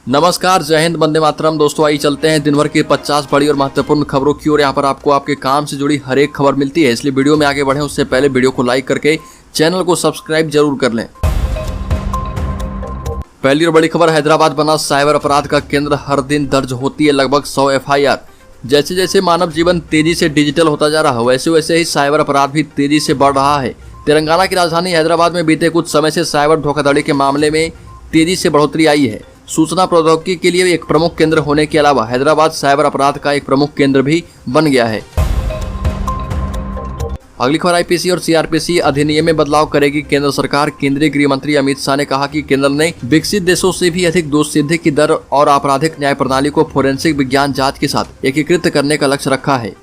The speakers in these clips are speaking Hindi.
नमस्कार, जय हिंद, वंदे मातरम। दोस्तों आइए चलते हैं दिन भर की 50 बड़ी और महत्वपूर्ण खबरों की ओर। यहाँ पर आपको आपके काम से जुड़ी हर एक खबर मिलती है, इसलिए वीडियो में आगे बढ़े उससे पहले वीडियो को लाइक करके चैनल को सब्सक्राइब जरूर कर लें। पहली और बड़ी खबर, हैदराबाद बना साइबर अपराध का केंद्र। हर दिन दर्ज होती है लगभग 100 FIR। जैसे जैसे मानव जीवन तेजी से डिजिटल होता जा रहा है, वैसे वैसे ही साइबर अपराध भी तेजी से बढ़ रहा है। तेलंगाना की राजधानी हैदराबाद में बीते कुछ समय से साइबर धोखाधड़ी के मामले में तेजी से बढ़ोतरी आई है। सूचना प्रौद्योगिकी के लिए एक प्रमुख केंद्र होने के अलावा हैदराबाद साइबर अपराध का एक प्रमुख केंद्र भी बन गया है। अगली खबर, IPC और CRPC अधिनियम में बदलाव करेगी केंद्र सरकार। केंद्रीय गृह मंत्री अमित शाह ने कहा कि केंद्र ने विकसित देशों से भी अधिक दोष सिद्धि की दर और आपराधिक न्याय प्रणाली को फोरेंसिक विज्ञान जांच के साथ एकीकृत करने का लक्ष्य रखा है।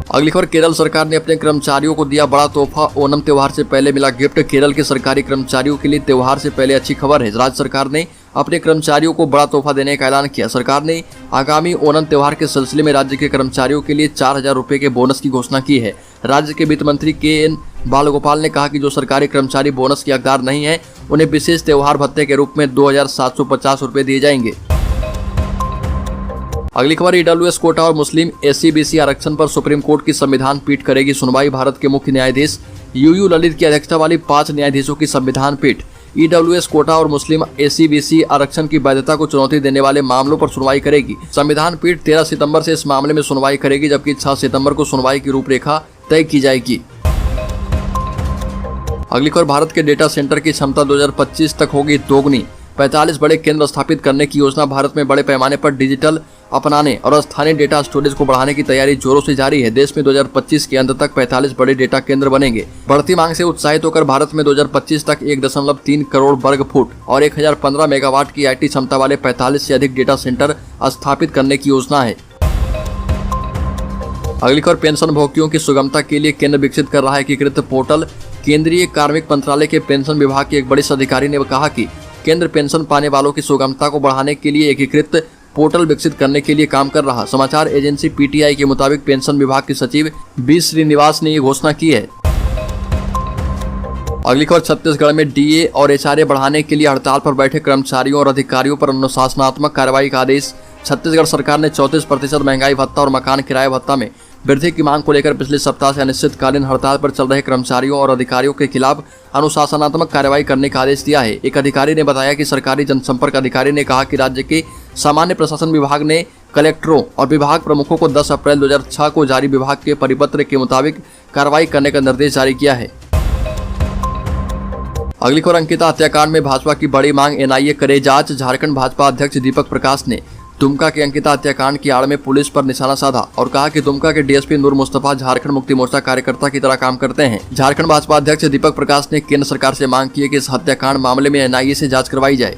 अगली खबर, केरल सरकार ने अपने कर्मचारियों को दिया बड़ा तोहफा। ओणम त्योहार से पहले मिला गिफ्ट। केरल के सरकारी कर्मचारियों के लिए त्योहार से पहले अच्छी खबर है। राज्य सरकार ने अपने कर्मचारियों को बड़ा तोहफा देने का ऐलान किया। सरकार ने आगामी ओणम त्योहार के सिलसिले में राज्य के कर्मचारियों के लिए 4000 रुपए के बोनस की घोषणा की है। राज्य के वित्त मंत्री KN बालगोपाल ने कहा कि जो सरकारी कर्मचारी बोनस के हकदार नहीं है, उन्हें विशेष त्योहार भत्ते के रूप में 2750 रुपए दिए जाएंगे। अगली खबर, EWS कोटा और मुस्लिम SC/BC आरक्षण पर सुप्रीम कोर्ट की संविधान पीठ करेगी सुनवाई। भारत के मुख्य न्यायाधीश UU ललित की अध्यक्षता वाली 5 न्यायाधीशों की संविधान पीठ EWS कोटा और मुस्लिम SC/BC आरक्षण की वैधता को चुनौती देने वाले मामलों पर सुनवाई करेगी। संविधान पीठ 13 सितंबर से इस मामले में सुनवाई करेगी, जबकि 6 सितंबर को सुनवाई की रूपरेखा तय की जाएगी। अगली खबर, भारत के डेटा सेंटर की क्षमता 2025 तक होगी दोगुनी। 45 बड़े केंद्र स्थापित करने की योजना। भारत में बड़े पैमाने पर डिजिटल अपनाने और स्थानीय डेटा स्टोरेज को बढ़ाने की तैयारी जोरों से जारी है। देश में 2025 के अंत तक 45 बड़े डेटा केंद्र बनेंगे। बढ़ती मांग से उत्साहित होकर भारत में 2025 तक 1.3 करोड़ वर्ग फुट और 1015 मेगावाट की IT क्षमता वाले 45 से अधिक डेटा सेंटर स्थापित करने की योजना है। अगली खबर, पेंशन भोगियों की सुगमता के लिए केंद्र विकसित कर रहा है एकीकृत पोर्टल। केंद्रीय कार्मिक मंत्रालय के पेंशन विभाग के एक वरिष्ठ अधिकारी ने कहा कि केंद्र पेंशन पाने वालों की सुगमता को बढ़ाने के लिए एकीकृत पोर्टल विकसित करने के लिए काम कर रहा। समाचार एजेंसी PTI के मुताबिक पेंशन विभाग के सचिव B श्रीनिवास ने ये घोषणा की है। अगली खबर, छत्तीसगढ़ में DA और HRA बढ़ाने के लिए हड़ताल पर बैठे कर्मचारियों और अधिकारियों पर अनुशासनात्मक कार्रवाई का आदेश। छत्तीसगढ़ सरकार ने 34% महंगाई भत्ता और मकान किराया भत्ता में वृद्धि की मांग को लेकर पिछले सप्ताह से अनिश्चितकालीन हड़ताल पर चल रहे कर्मचारियों और अधिकारियों के खिलाफ अनुशासनात्मक कार्रवाई करने का आदेश दिया है। एक अधिकारी ने बताया कि सरकारी जनसंपर्क अधिकारी ने कहा कि राज्य के सामान्य प्रशासन विभाग ने कलेक्टरों और विभाग प्रमुखों को 10 अप्रैल 2006 को जारी विभाग के परिपत्र के मुताबिक कार्रवाई करने का निर्देश जारी किया है। अगली खबर, अंकिता हत्याकांड में भाजपा की बड़ी मांग। NIA करे जांच। झारखंड भाजपा अध्यक्ष दीपक प्रकाश ने दुमका के अंकिता हत्याकांड की आड़ में पुलिस पर निशाना साधा और कहा कि दुमका के DSP नूर मुस्तफा झारखंड मुक्ति मोर्चा कार्यकर्ता की तरह काम करते हैं। झारखंड भाजपा अध्यक्ष दीपक प्रकाश ने केंद्र सरकार से मांग की है कि इस हत्याकांड मामले में NIA से जांच करवाई जाए।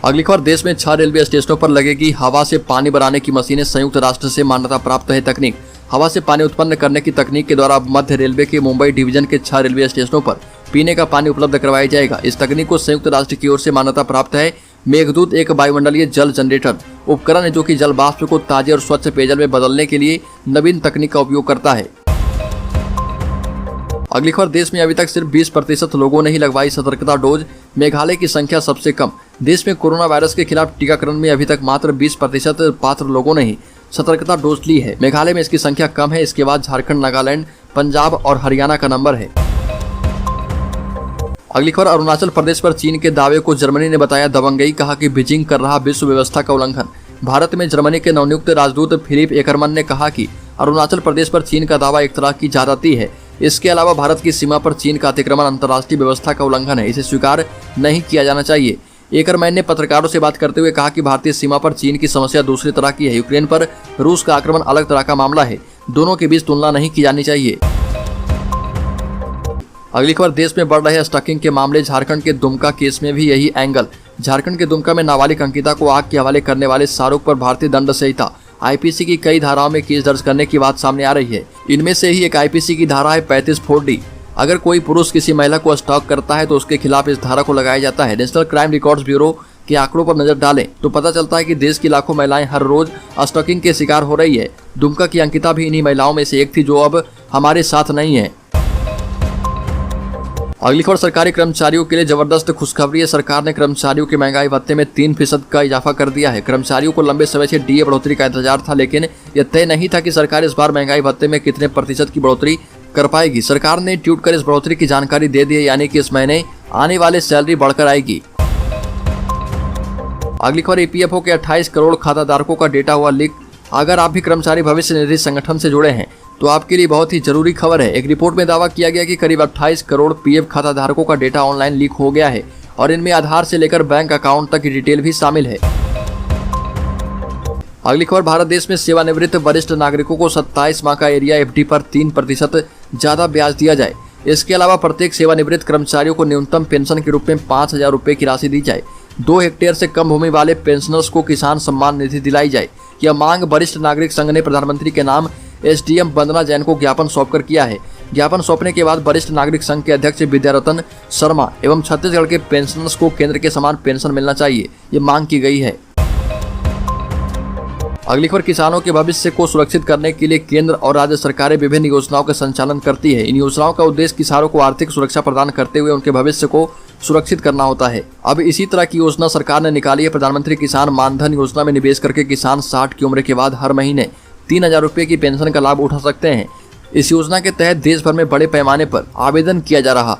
अगली खबर, देश में 6 रेलवे स्टेशनों पर लगेगी हवा से पानी बनाने की मशीनें। संयुक्त राष्ट्र से मान्यता प्राप्त है तकनीक। हवा से पानी उत्पन्न करने की तकनीक के द्वारा मध्य रेलवे के मुंबई डिवीजन के 6 रेलवे स्टेशनों पर पीने का पानी उपलब्ध करवाया जाएगा। इस तकनीक को संयुक्त राष्ट्र की ओर से मान्यता प्राप्त है। मेघदूत एक वायुमंडलीय जल जनरेटर उपकरण है जो कि जल वाष्प को ताजे और स्वच्छ पेयजल में बदलने के लिए नवीन तकनीक का उपयोग करता है। अगली खबर, देश में अभी तक सिर्फ 20% लोगों ने ही लगवाई सतर्कता डोज। मेघालय की संख्या सबसे कम। देश में कोरोना वायरस के खिलाफ टीकाकरण में अभी तक मात्र 20% पात्र लोगों ने ही सतर्कता डोज ली है। मेघालय में इसकी संख्या कम है। इसके बाद झारखंड, नागालैंड, पंजाब और हरियाणा का नंबर है। अगली खबर, अरुणाचल प्रदेश पर चीन के दावे को जर्मनी ने बताया दबंगई। कहा कि बीजिंग कर रहा विश्व व्यवस्था का उल्लंघन। भारत में जर्मनी के नवनियुक्त राजदूत फिलिप एकरमन ने कहा कि अरुणाचल प्रदेश पर चीन का दावा एक तरह की ज्यादती है। इसके अलावा भारत की सीमा पर चीन का अतिक्रमण अंतर्राष्ट्रीय व्यवस्था का उल्लंघन है। इसे स्वीकार नहीं किया जाना चाहिए। एकरमैन ने पत्रकारों से बात करते हुए कहा कि भारतीय सीमा पर चीन की समस्या दूसरी तरह की है। यूक्रेन पर रूस का आक्रमण अलग तरह का मामला है। दोनों के बीच तुलना नहीं की जानी चाहिए। अगली खबर, देश में बढ़ रहे स्टॉकिंग के मामले। झारखंड के दुमका केस में भी यही एंगल। झारखंड के दुमका में नाबालिग अंकिता को आग के हवाले करने वाले शाहरुख पर भारतीय दंड संहिता IPC की कई धाराओं में केस दर्ज करने की बात सामने आ रही है। इनमें से ही एक IPC की धारा है 35(4)D। अगर कोई पुरुष किसी महिला को स्टॉक करता है तो उसके खिलाफ इस धारा को लगाया जाता है। नेशनल क्राइम रिकॉर्ड्स ब्यूरो के आंकड़ों पर नजर डालें तो पता चलता है कि देश की लाखों महिलाएं हर रोज स्टॉकिंग के शिकार हो रही है। दुमका की अंकिता भी इन्हीं महिलाओं में से एक थी जो अब हमारे साथ नहीं है। अगली खबर सरकारी कर्मचारियों के लिए जबरदस्त खुशखबरी है। सरकार ने कर्मचारियों के महंगाई भत्ते में 3% का इजाफा कर दिया है। कर्मचारियों को लंबे समय से डीए बढ़ोतरी का इंतजार था, लेकिन यह तय नहीं था कि सरकार इस बार महंगाई भत्ते में कितने प्रतिशत की बढ़ोतरी कर पाएगी। सरकार ने ट्वीट कर इस बढ़ोतरी की जानकारी दे दी है, यानी कि इस महीने आने वाले सैलरी बढ़कर आएगी। अगली खबर ईपीएफओ के 28 करोड़ खाताधारकों का डेटा हुआ लीक। अगर आप भी कर्मचारी भविष्य निधि संगठन से जुड़े हैं तो आपके लिए बहुत ही जरूरी खबर है। एक रिपोर्ट में दावा किया गया कि करीब 28 करोड़ पीएफ खाताधारकों का डेटा ऑनलाइन लीक हो गया है और इनमें आधार से लेकर बैंक अकाउंट तक की डिटेल भी शामिल है। अगली खबर भारत देश में सेवानिवृत्त वरिष्ठ नागरिकों को 27 माह का एरिया एफडी पर 3% ज्यादा ब्याज दिया जाए। इसके अलावा प्रत्येक सेवानिवृत्त कर्मचारियों को न्यूनतम पेंशन के रूप में 5,000 रुपए की राशि दी जाए। 2 हेक्टेयर से कम भूमि वाले पेंशनर्स को किसान सम्मान निधि दिलाई जाए। यह मांग वरिष्ठ नागरिक संघ ने प्रधानमंत्री के नाम एसडीएम वंदना जैन को ज्ञापन सौंपकर किया है। ज्ञापन सौंपने के बाद वरिष्ठ नागरिक संघ के अध्यक्ष विद्यारतन शर्मा एवं छत्तीसगढ़ के पेंशनर्स को केंद्र के समान पेंशन मिलना चाहिए, ये मांग की गई है। अगली खबर किसानों के भविष्य को सुरक्षित करने के लिए केंद्र और राज्य सरकारें विभिन्न योजनाओं का संचालन करती है। इन योजनाओं का उद्देश्य किसानों को आर्थिक सुरक्षा प्रदान करते हुए उनके भविष्य को सुरक्षित करना होता है। अब इसी तरह की योजना सरकार ने निकाली है। प्रधानमंत्री किसान मानधन योजना में निवेश करके किसान 60 की उम्र के बाद हर महीने 3,000 रुपए की पेंशन का लाभ उठा सकते हैं। इस योजना के तहत देश भर में बड़े पैमाने पर आवेदन किया जा रहा।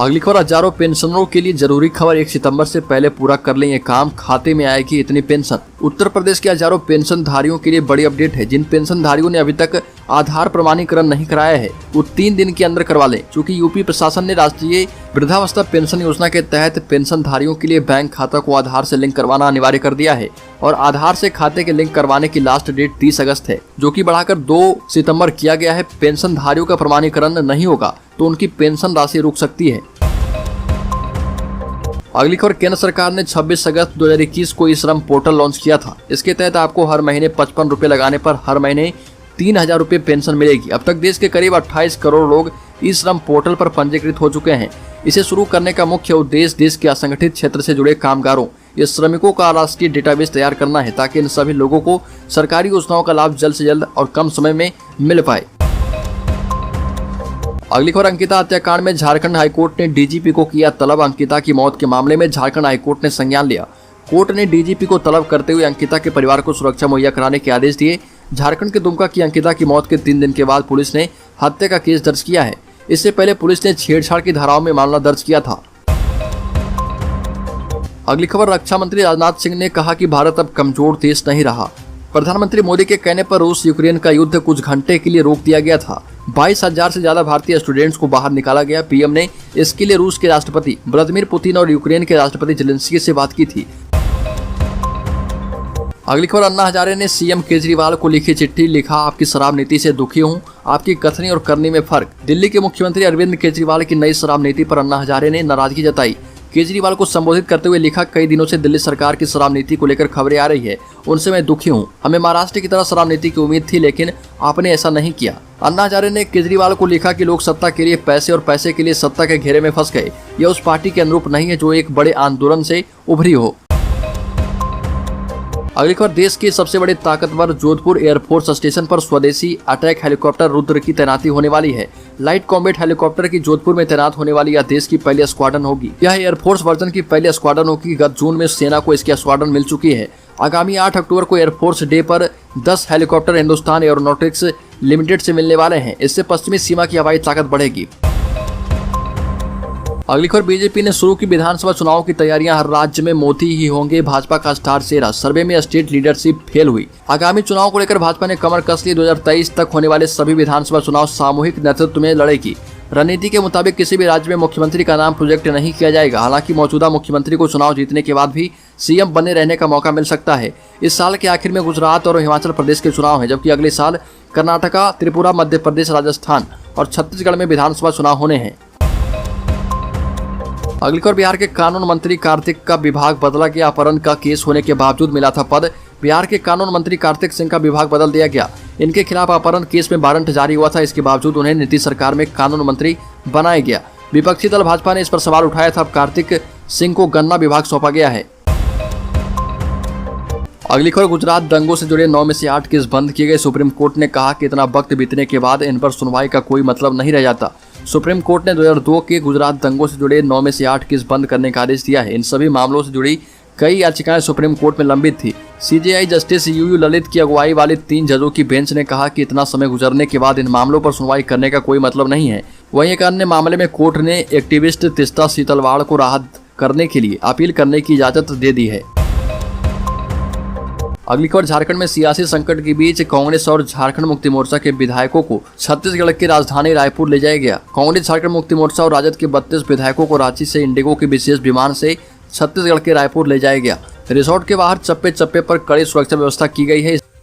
अगली खबर हजारों पेंशनरों के लिए जरूरी खबर। 1 सितंबर से पहले पूरा कर लें ये काम, खाते में आएगी इतनी पेंशन। उत्तर प्रदेश के हजारों पेंशनधारियों के लिए बड़ी अपडेट है। जिन पेंशनधारियों ने अभी तक आधार प्रमाणीकरण नहीं कराया है वो 3 दिन के अंदर करवा लें, क्योंकि यूपी प्रशासन ने राष्ट्रीय वृद्धावस्था पेंशन योजना के तहत पेंशनधारियों के लिए बैंक खाता को आधार से लिंक करवाना अनिवार्य कर दिया है और आधार से खाते के लिंक करवाने की लास्ट डेट 30 अगस्त है, जो कि बढ़ाकर 2 सितंबर किया गया है। पेंशनधारियों का प्रमाणीकरण नहीं होगा तो उनकी पेंशन राशि रुक सकती है। अगली खबर केंद्र सरकार ने 26 अगस्त 2021 को ई श्रम पोर्टल लॉन्च किया था। इसके तहत आपको हर महीने 55 रुपए लगाने पर हर महीने 3,000 रुपए पेंशन मिलेगी। अब तक देश के करीब 28 करोड़ लोग ई श्रम पोर्टल पर पंजीकृत हो चुके हैं। इसे शुरू करने का मुख्य उद्देश्य देश के असंगठित क्षेत्र से जुड़े कामगारों या श्रमिकों का राष्ट्रीय डेटाबेस तैयार करना है, ताकि इन सभी लोगों को सरकारी योजनाओं का लाभ जल्द से जल्द और कम समय में मिल पाए। अगली खबर अंकिता हत्याकांड में झारखंड हाईकोर्ट ने डीजीपी को किया तलब। अंकिता की मौत के मामले में झारखंड हाईकोर्ट ने संज्ञान लिया। कोर्ट ने डीजीपी को तलब करते हुए अंकिता के परिवार को सुरक्षा मुहैया कराने के आदेश दिए। झारखंड के दुमका की अंकिता की मौत के 3 दिन के बाद पुलिस ने हत्या का केस दर्ज किया है। इससे पहले पुलिस ने छेड़छाड़ की धाराओं में मामला दर्ज किया था। अगली खबर रक्षा मंत्री राजनाथ सिंह ने कहा कि भारत अब कमजोर देश नहीं रहा। प्रधानमंत्री मोदी के कहने पर रूस यूक्रेन का युद्ध कुछ घंटे के लिए रोक दिया गया था। 22,000 से ज्यादा भारतीय स्टूडेंट्स को बाहर निकाला गया। पीएम ने इसके लिए रूस के राष्ट्रपति व्लादिमीर पुतिन और यूक्रेन के राष्ट्रपति जेलेंस्की से बात की थी। अगली खबर अन्ना हजारे ने सीएम केजरीवाल को लिखी चिट्ठी। लिखा, आपकी शराब नीति से दुखी हूं, आपकी कथनी और करनी में फर्क। दिल्ली के मुख्यमंत्री अरविंद केजरीवाल की नई शराब नीति पर अन्ना हजारे ने नाराजगी जताई। केजरीवाल को संबोधित करते हुए लिखा, कई दिनों से दिल्ली सरकार की शराब नीति को लेकर खबरें आ रही है, उनसे मैं दुखी हूं। हमें महाराष्ट्र की तरह शराब नीति की उम्मीद थी, लेकिन आपने ऐसा नहीं किया। अन्ना हजारे ने केजरीवाल को लिखा कि लोग सत्ता के लिए पैसे और पैसे के लिए सत्ता के घेरे में फंस गए। यह उस पार्टी के अनुरूप नहीं है जो एक बड़े आंदोलन से उभरी हो। अगली खबर देश के सबसे बड़े ताकतवर जोधपुर एयरफोर्स स्टेशन पर स्वदेशी अटैक हेलीकॉप्टर रुद्र की तैनाती होने वाली है। लाइट कॉम्बैट हेलीकॉप्टर की जोधपुर में तैनात होने वाली यह देश की पहली स्क्वाड्रन होगी। यह एयरफोर्स वर्जन की पहली स्क्वाड्रन होगी। गत जून में सेना को इसकी स्क्वाड्रन मिल चुकी है। आगामी 8 अक्टूबर को एयरफोर्स डे पर 10 हेलीकॉप्टर हिंदुस्तान एरोनॉटिक्स लिमिटेड से मिलने वाले हैं। इससे पश्चिमी सीमा की हवाई ताकत बढ़ेगी। अगली खबर बीजेपी ने शुरू की विधानसभा चुनाव की तैयारियां। हर राज्य में मोदी ही होंगे भाजपा का स्टार चेहरा। सर्वे में स्टेट लीडरशिप फेल हुई। आगामी चुनाव को लेकर भाजपा ने कमर कस ली। 2023 तक होने वाले सभी विधानसभा चुनाव सामूहिक नेतृत्व में लड़ेगी। रणनीति के मुताबिक किसी भी राज्य में मुख्यमंत्री का नाम प्रोजेक्ट नहीं किया जाएगा। हालांकि मौजूदा मुख्यमंत्री को चुनाव जीतने के बाद भी सीएम बने रहने का मौका मिल सकता है। इस साल के आखिर में गुजरात और हिमाचल प्रदेश के चुनाव हैं, जबकि अगले साल कर्नाटका, त्रिपुरा, मध्य प्रदेश, राजस्थान और छत्तीसगढ़ में विधानसभा चुनाव होने हैं। अगली खबर बिहार के कानून मंत्री कार्तिक का विभाग बदला गया। अपहरण का केस होने के बावजूद मिला था पद। बिहार के कानून मंत्री कार्तिक सिंह का विभाग बदल दिया गया। इनके खिलाफ अपहरण केस में वारंट जारी हुआ था। इसके बावजूद उन्हें नीतीश सरकार में कानून मंत्री बनाया गया। विपक्षी दल भाजपा ने इस पर सवाल उठाया था। अब कार्तिक सिंह को गन्ना विभाग सौंपा गया है। अगली खबर गुजरात दंगों से जुड़े 9 में से 8 केस बंद किए गए। सुप्रीम कोर्ट ने कहा कि इतना वक्त बीतने के बाद इन पर सुनवाई का कोई मतलब नहीं रह जाता। सुप्रीम कोर्ट ने 2002 के गुजरात दंगों से जुड़े 9 में से 8 केस बंद करने का आदेश दिया है। इन सभी मामलों से जुड़ी कई याचिकाएं सुप्रीम कोर्ट में लंबित थी। सीजेआई जस्टिस यूयू ललित की अगुवाई वाली 3 जजों की बेंच ने कहा कि इतना समय गुजरने के बाद इन मामलों पर सुनवाई करने का कोई मतलब नहीं है। वहीं एक अन्य मामले में कोर्ट ने एक्टिविस्ट तिस्ता सीतलवाड़ को राहत करने के लिए अपील करने की इजाजत दे दी है। अगली खबर, झारखंड में सियासी संकट के बीच कांग्रेस और झारखंड मुक्ति मोर्चा के विधायकों को छत्तीसगढ़ की राजधानी रायपुर ले जाया गया। कांग्रेस, झारखंड मुक्ति मोर्चा और राजद के 32 विधायकों को रांची से इंडिगो के विशेष विमान से छत्तीसगढ़ के रायपुर ले जाया गया। रिसोर्ट के बाहर चप्पे चप्पे पर कड़ी सुरक्षा व्यवस्था की गई है।